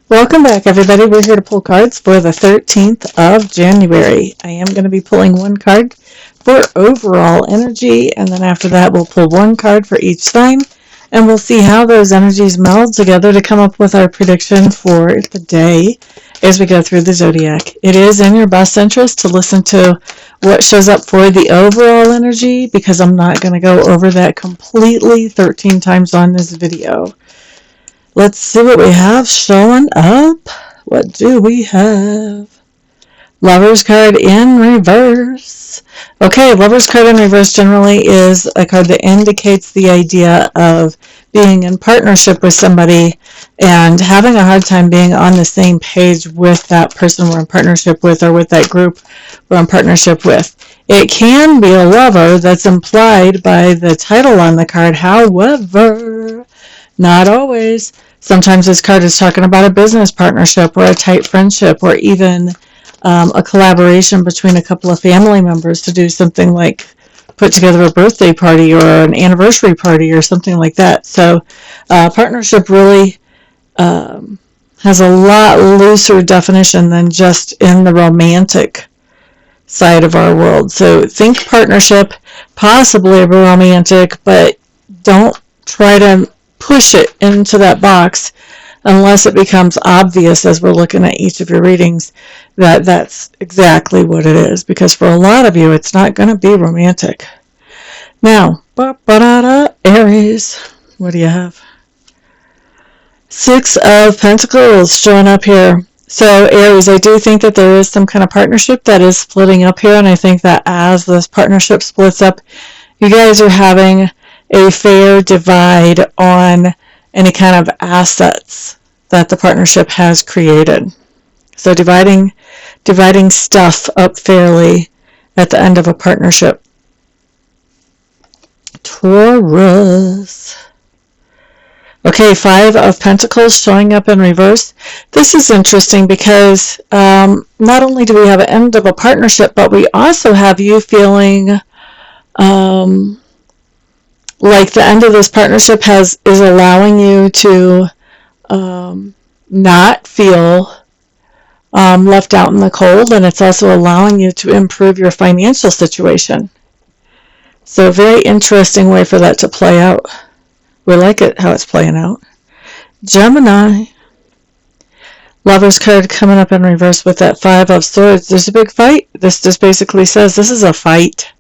Welcome back, everybody. We're here to pull cards for the 13th of January. I am going to be pulling one card for overall energy, and then after that we'll pull one card for each sign, and we'll see how those energies meld together to come up with our prediction for the day as we go through the zodiac. It is in your best interest to listen to what shows up for the overall energy, because I'm not going to go over that completely 13 times on this video. Let's see what we have showing up. What do we have? Lover's card in reverse. Okay, Lover's card in reverse generally is a card that indicates the idea of being in partnership with somebody and having a hard time being on the same page with that person we're in partnership with, or with that group we're in partnership with. It can be a lover that's implied by the title on the card, however, not always. Sometimes this card is talking about a business partnership or a tight friendship, or even a collaboration between a couple of family members to do something like put together a birthday party or an anniversary party or something like that. So partnership really has a lot looser definition than just in the romantic side of our world. So think partnership, possibly a romantic, but don't try to push it into that box unless it becomes obvious as we're looking at each of your readings that that's exactly what it is, because for a lot of you it's not going to be romantic. Now, Aries, what do you have? Six of Pentacles showing up here. So Aries, I do think that there is some kind of partnership that is splitting up here, and I think that as this partnership splits up, you guys are having a fair divide on any kind of assets that the partnership has created. So dividing stuff up fairly at the end of a partnership. Taurus. Okay, Five of Pentacles showing up in reverse. This is interesting because not only do we have an end of a partnership, but we also have you feeling like the end of this partnership is allowing you to not feel left out in the cold, and it's also allowing you to improve your financial situation. So very interesting way for that to play out. We like it how it's playing out. Gemini. Lover's card coming up in reverse with that Five of Swords. There's a big fight. This just basically says this is a fight.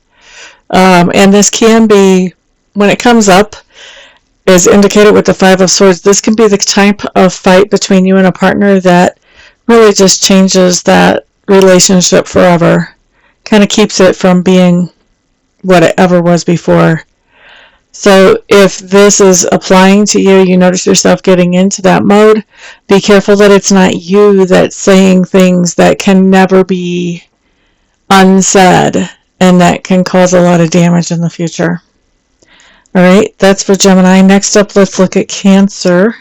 And this can be, when it comes up, as indicated with the Five of Swords, this can be the type of fight between you and a partner that really just changes that relationship forever. Kind of keeps it from being what it ever was before. So if this is applying to you, you notice yourself getting into that mode, be careful that it's not you that's saying things that can never be unsaid and that can cause a lot of damage in the future. All right, that's for Gemini. Next up, let's look at Cancer.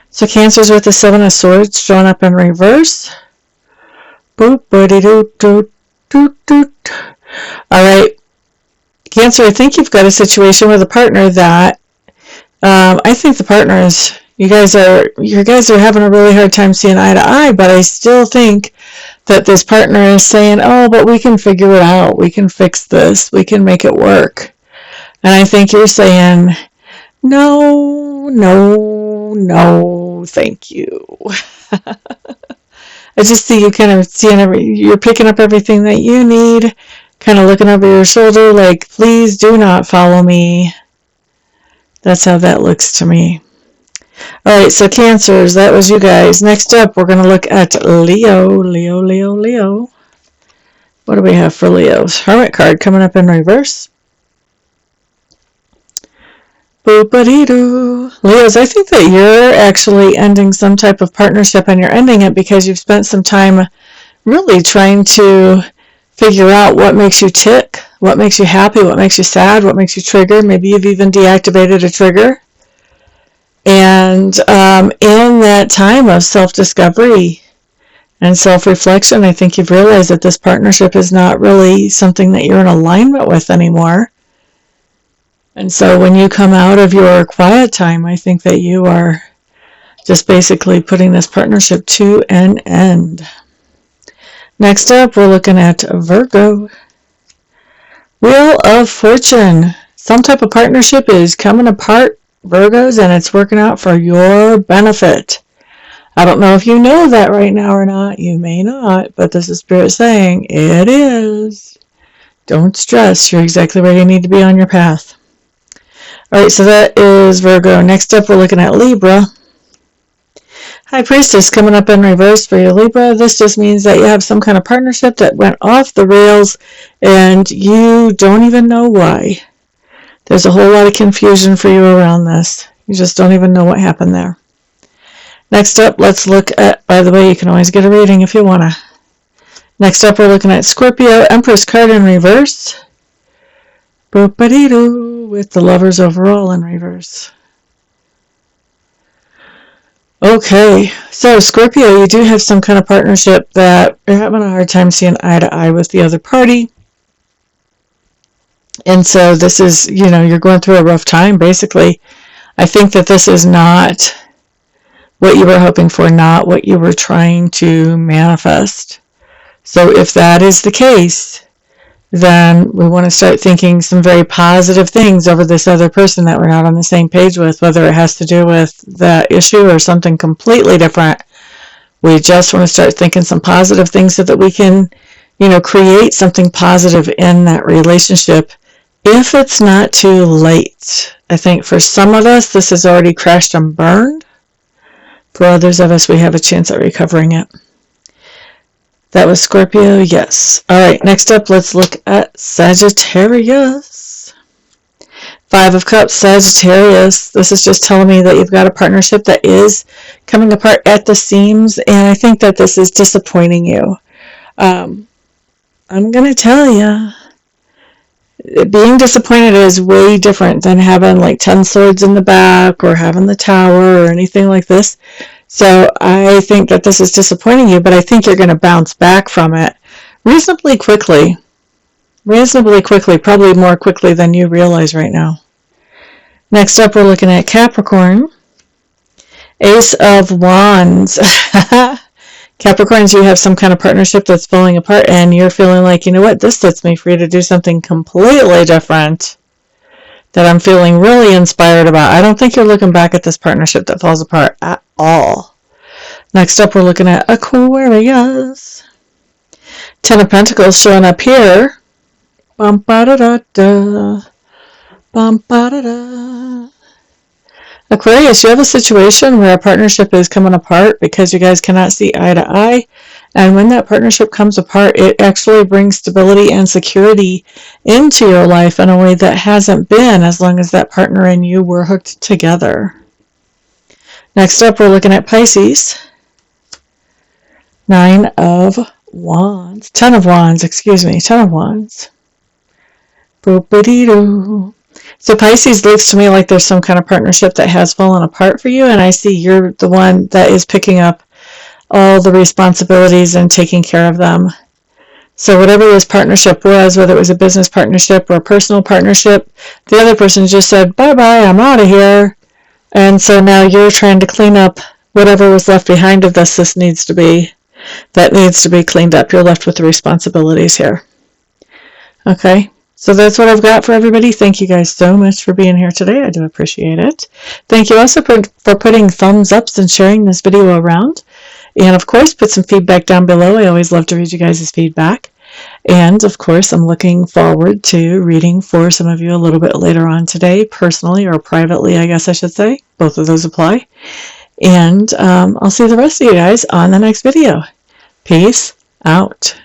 So Cancer's with the Seven of Swords showing up in reverse. Boop, doo doo doo doo. All right, Cancer, I think you've got a situation with a partner that I think the partners, you guys are having a really hard time seeing eye to eye, but I still think that this partner is saying, oh, but we can figure it out. We can fix this. We can make it work. And I think you're saying, no, thank you. I just see you kind of you're picking up everything that you need, kind of looking over your shoulder like, please do not follow me. That's how that looks to me. All right, so Cancers, that was you guys. Next up, we're going to look at Leo. Leo. What do we have for Leo's? Hermit card coming up in reverse. Boop-a-dee-doo. Leos, I think that you're actually ending some type of partnership, and you're ending it because you've spent some time really trying to figure out what makes you tick, what makes you happy, what makes you sad, what makes you trigger. Maybe you've even deactivated a trigger. And in that time of self-discovery and self-reflection, I think you've realized that this partnership is not really something that you're in alignment with anymore. And so when you come out of your quiet time, I think that you are Just basically putting this partnership to an end. Next up, we're looking at Virgo. Wheel of Fortune. Some type of partnership is coming apart, Virgos, and it's working out for your benefit. I don't know if you know that right now or not. You may not, but this is Spirit saying it is. Don't stress. You're exactly where you need to be on your path. All right, so that is Virgo. Next up, we're looking at Libra. High Priestess coming up in reverse for your Libra. This just means that you have some kind of partnership that went off the rails and you don't even know why. There's a whole lot of confusion for you around this. You just don't even know what happened there. Next up, let's look at, by the way, you can always get a reading if you want to. Next up, we're looking at Scorpio, Empress card in reverse. Boop-a-dee-doo, with the Lovers overall in reverse. Okay, so Scorpio, you do have some kind of partnership that you're having a hard time seeing eye to eye with the other party. And so this is, you're going through a rough time, basically. I think that this is not what you were hoping for, not what you were trying to manifest. So if that is the case, then we want to start thinking some very positive things over this other person that we're not on the same page with, whether it has to do with that issue or something completely different. We just want to start thinking some positive things so that we can, create something positive in that relationship if it's not too late. I think for some of us, this has already crashed and burned. For others of us, we have a chance at recovering it. That was Scorpio, yes. All right, next up, let's look at Sagittarius. Five of Cups, Sagittarius. This is just telling me that you've got a partnership that is coming apart at the seams, and I think that this is disappointing you. I'm going to tell you, being disappointed is way different than having like 10 swords in the back or having the tower or anything like this. So I think that this is disappointing you, but I think you're going to bounce back from it reasonably quickly. Probably more quickly than you realize right now. Next up, we're looking at Capricorn. Ace of Wands. Capricorns, you have some kind of partnership that's falling apart, and you're feeling like, you know what, this sets me free to do something completely different that I'm feeling really inspired about. I don't think you're looking back at this partnership that falls apart at all. Next up, we're looking at Aquarius. Ten of Pentacles showing up here. Bum-ba-da-da-da. Bum-ba-da-da. Aquarius, you have a situation where a partnership is coming apart because you guys cannot see eye to eye. And when that partnership comes apart, it actually brings stability and security into your life in a way that hasn't been as long as that partner and you were hooked together. Next up, we're looking at Pisces. 10 of Wands. Ten of Wands. Boop-a-dee-doo. So Pisces looks to me like there's some kind of partnership that has fallen apart for you, and I see you're the one that is picking up all the responsibilities and taking care of them. So whatever this partnership was, whether it was a business partnership or a personal partnership, the other person just said, bye-bye, I'm out of here. And so now you're trying to clean up whatever was left behind of this. That needs to be cleaned up. You're left with the responsibilities here. Okay. So that's what I've got for everybody. Thank you guys so much for being here today. I do appreciate it. Thank you also for putting thumbs ups and sharing this video around. And of course, put some feedback down below. I always love to read you guys' feedback. And of course, I'm looking forward to reading for some of you a little bit later on today, personally or privately, I guess I should say. Both of those apply. And I'll see the rest of you guys on the next video. Peace out.